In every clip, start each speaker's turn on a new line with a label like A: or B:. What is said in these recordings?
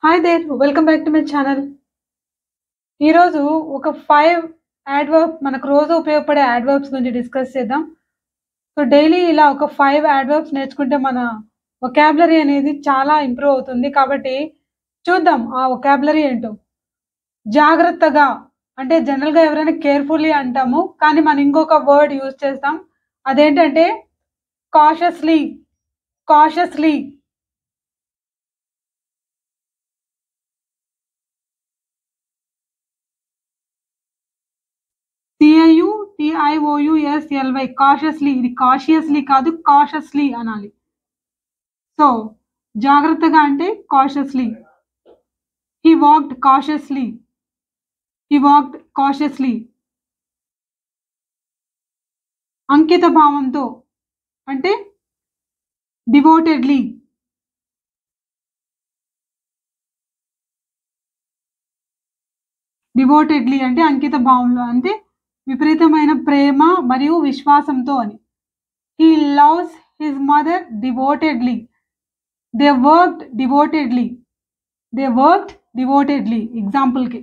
A: Hi there welcome back to my channel. ఈరోజు ఒక 5 మనకు రోజు ఉపయోగపడే యాడ్వర్బ్స్ గురించి డిస్కస్ చేద్దాం. సో డైలీ ఇలా ఒక 5 యాడ్వర్బ్స్ నేర్చుకుంటే మన వొకాబులరీ అనేది చాలా ఇంప్రూవ్ అవుతుంది. కాబట్టి చూద్దాం ఆ వొకాబులరీ ఏంటో. జాగ్రత్తగా అంటే జనరల్‌గా ఎవరైనా కేర్‌ఫుల్లీ అంటాము. కానీ మనం ఇంకొక వర్డ్ యూజ్ చేస్తాం. అదేంటంటే కాషియస్‌లీ. కాషియస్‌లీ. CAUTIOUSLY cautiously. ఇది కాషియస్‌లీ కాదు, కాషియస్‌లీ అనాలి. సో, జాగ్రత్తగా అంటే కాషియస్‌లీ. హి వాక్డ్ కాషియస్‌లీ. హి వాక్డ్ కాషియస్‌లీ. అంకిత భావంతో అంటే డివోటెడ్‌లీ. డివోటెడ్‌లీ అంటే అంకిత భావంలో అంటే విపరీతమైన ప్రేమ మరియు విశ్వాసంతో అని. He loves his mother devotedly. They worked devotedly. They worked devotedly. ఎగ్జాంపుల్‌కి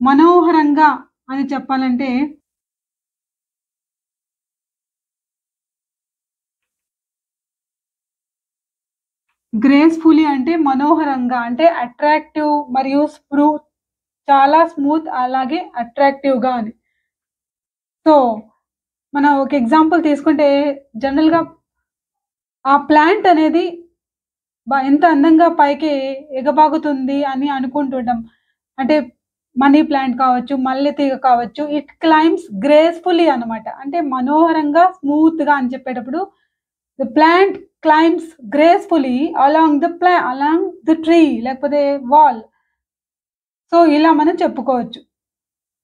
A: మనోహరంగా అని చెప్పాలంటే గ్రేస్‌ఫుల్లీ అంటే మనోహరంగా అంటే అట్రాక్టివ్ మరియు చాలా స్మూత్ అలాగే అట్రాక్టివ్‌గా అని. సో, మనం ఒక ఎగ్జాంపుల్ తీసుకుంటే జనరల్‌గా ఆ ప్లాంట్ అనేది ఎంత అందంగా పైకి ఎగబాగుతుంది అని అనుకుంటుంటాం. అంటే మనీ ప్లాంట్ కావచ్చు, మల్లె తీగ కావచ్చు. ఇట్ క్లైంబ్స్ గ్రేస్‌ఫుల్లీ అన్నమాట. అంటే మనోహరంగా, స్మూత్‌గా అని చెప్పేటప్పుడు the plant climbs gracefully along the tree లేకపోతే వాల్. సో, ఇలా మనం చెప్పుకోవచ్చు.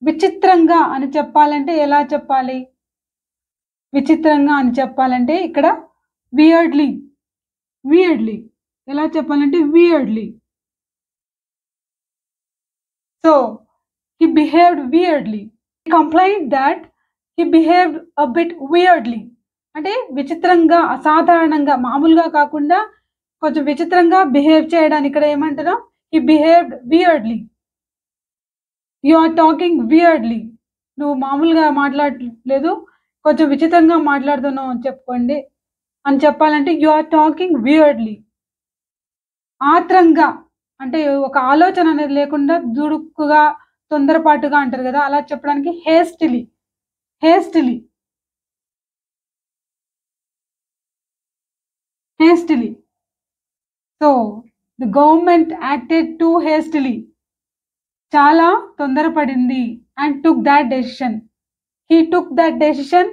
A: విచిత్రంగా అని చెప్పాలంటే ఎలా చెప్పాలి? విచిత్రంగా అని చెప్పాలంటే ఇక్కడ వియర్డ్‌లీ. వియర్డ్‌లీ. ఎలా చెప్పాలంటే weirdly. So, he behaved weirdly. He complained that he behaved a bit weirdly. అంటే విచిత్రంగా, అసాధారణంగా, మామూలుగా కాకుండా కొంచెం విచిత్రంగా బిహేవ్ చేయడాన్ని ఇక్కడ ఏమంటున్నాం? he behaved weirdly. You are talking weirdly. నువ్వు మామూలుగా మాట్లాడట్లేదు. కొంచెం విచిత్రంగా మాట్లాడుతున్నావు అని చెప్పుకోండి. అని చెప్పాలంటే యూ ఆర్ టాకింగ్ వియర్డ్‌లీ. ఆత్రంగా అంటే ఒక ఆలోచన అనేది లేకుండా దుడుక్కుగా, తొందరపాటుగా అంటారు గదా! అలా చెప్పడానికి hastily. Hastily. Hastily. So, the government acted too hastily. చాలా తొందరపడింది and took that decision. He took that decision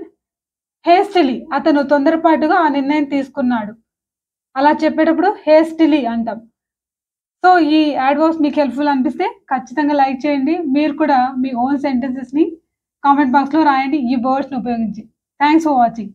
A: hastily. అతను తొందరపాటుగా ఆ నిర్ణయం తీసుకున్నాడు. అలా చెప్పేటప్పుడు హేస్టిలీ అంటాం. సో, ఈ యాడ్వర్బ్స్ మీకు హెల్ప్‌ఫుల్ అనిపిస్తే ఖచ్చితంగా లైక్ చేయండి. మీరు కూడా మీ ఓన్ సెంటెన్సెస్‌ని కామెంట్ బాక్స్‌లో రాయండి ఈ వర్డ్స్‌ని ఉపయోగించి. Thanks for watching.